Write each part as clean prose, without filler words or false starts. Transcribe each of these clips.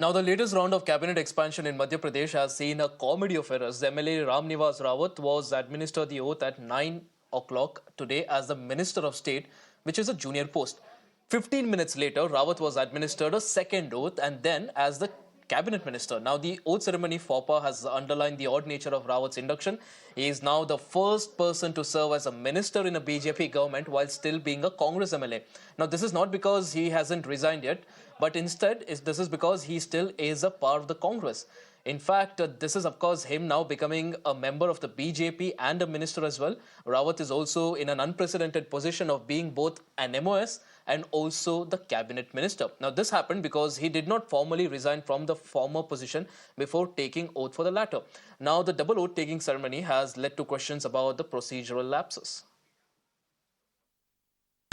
Now, the latest round of cabinet expansion in Madhya Pradesh has seen a comedy of errors. MLA Ram Nivas Rawat was administered the oath at 9 o'clock today as the Minister of State, which is a junior post. 15 minutes later, Rawat was administered a second oath and then as the cabinet minister. Now, the oath ceremony FOPA has underlined the odd nature of Rawat's induction. He is now the first person to serve as a minister in a BJP government while still being a Congress MLA. Now, this is not because he hasn't resigned yet, but instead, this is because he still is a part of the Congress. In fact, this is, of course, him now becoming a member of the BJP and a minister as well. Rawat is also in an unprecedented position of being both an MOS and also the cabinet minister. Now, this happened because he did not formally resign from the former position before taking oath for the latter. Now, the double oath taking ceremony has led to questions about the procedural lapses.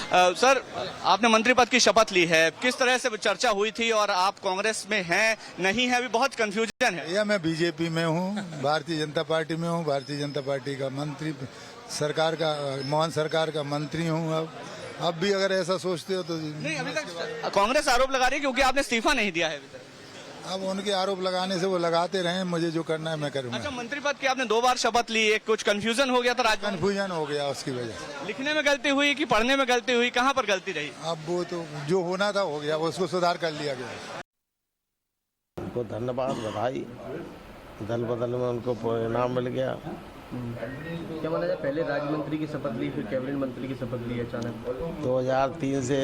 Sir, आपने मंत्री पद की शपथ ली है, किस तरह से चर्चा हुई थी और आप कांग्रेस में हैं नहीं है, अभी बहुत कंफ्यूजन है। या मैं बीजेपी में हूँ, भारतीय जनता पार्टी में हूँ, भारतीय जनता पार्टी का मंत्री, सरकार का, मोहन सरकार का मंत्री हूँ। अब भी अगर ऐसा सोचते हो तो नहीं, अभी तक कांग्रेस आरोप लगा रही है क्योंकि आपने इस्तीफा नहीं दिया है अभी तक। अब उनके आरोप लगाने से वो लगाते रहे, मुझे जो करना है मैं करूँगा। अच्छा, मंत्री पद की आपने 2 बार शपथ ली, एक कुछ कंफ्यूजन हो गया था, कंफ्यूजन हो गया उसकी वजह से। लिखने में गलती हुई कि पढ़ने में गलती हुई, कहाँ पर गलती रही? अब वो तो जो होना था हो गया, उसको सुधार कर लिया गया। उनको धन्यवाद, बधाई। दल बदल में उनको परिणाम मिल गया। क्या माना जाए, पहले राज्य मंत्री की शपथ ली, फिर कैबिनेट मंत्री की शपथ ली अचानक? 2003 से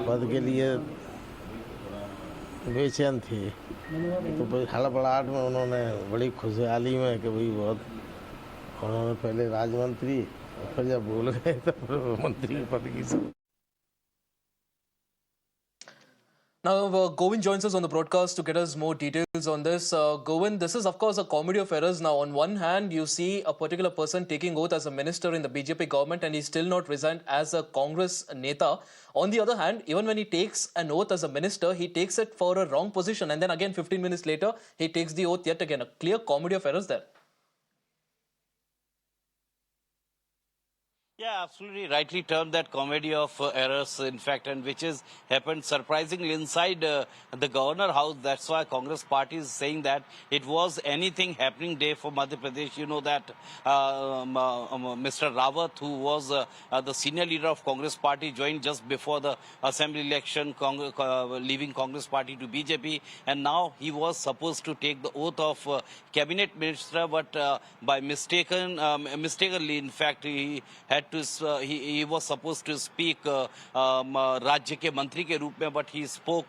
पद के लिए बेचैन थे, तो हड़बड़ाहट में उन्होंने बड़ी खुशहाली में कि भाई बहुत, उन्होंने पहले राज्य मंत्री, फिर जब भूल गए तो फिर मंत्री पद की शपथ। Now, Govind joins us on the broadcast to get us more details on this. Govind, this is, of course, a comedy of errors. Now, on one hand, you see a particular person taking oath as a minister in the BJP government and he's still not resigned as a Congress neta. On the other hand, even when he takes an oath as a minister, he takes it for a wrong position. And then again, 15 minutes later, he takes the oath yet again. A clear comedy of errors there. Yeah, absolutely rightly termed that comedy of errors, in fact, and which has happened surprisingly inside the governor house. That's why Congress party is saying that it was anything happening day for Madhya Pradesh. You know that Mr. Rawat, who was the senior leader of Congress party, joined just before the assembly election, leaving Congress party to BJP, and now he was supposed to take the oath of cabinet minister, but by mistakenly, in fact, he was supposed to speak राज्य के मंत्री के रूप में, but he spoke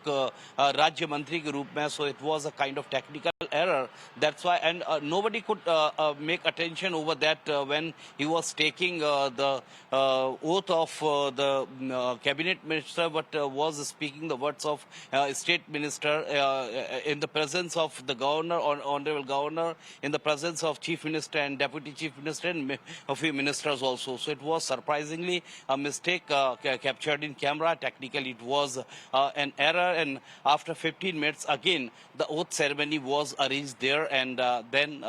राज्य मंत्री के रूप में, so it was a kind of technical error. That's why, and nobody could make attention over that when he was taking the oath of the cabinet minister, but was speaking the words of state minister in the presence of the governor, or honorable governor, in the presence of chief minister and deputy chief minister and a few ministers also. So it was surprisingly a mistake captured in camera. Technically, it was an error, and after 15 minutes, again, the oath ceremony was arranged there, and then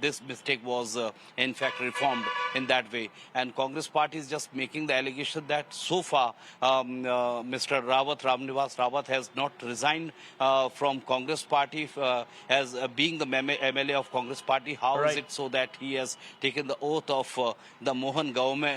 this mistake was in fact reformed in that way. And Congress party is just making the allegation that so far Mr. Rawat, Ram Nivas Rawat, has not resigned from Congress party as being the MLA of Congress party. How is it so that he has taken the oath of the Mohan government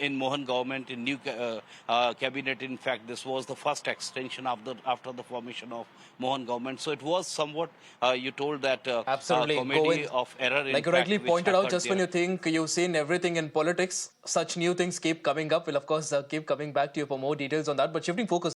in Mohan government in new cabinet? In fact, this was the first extension after the formation of Mohan government. So it was somewhat you told that Absolutely. comedy of error. Like you rightly pointed out, just when you think you've seen everything in politics, such new things keep coming up. We'll of course keep coming back to you for more details on that. But shifting focus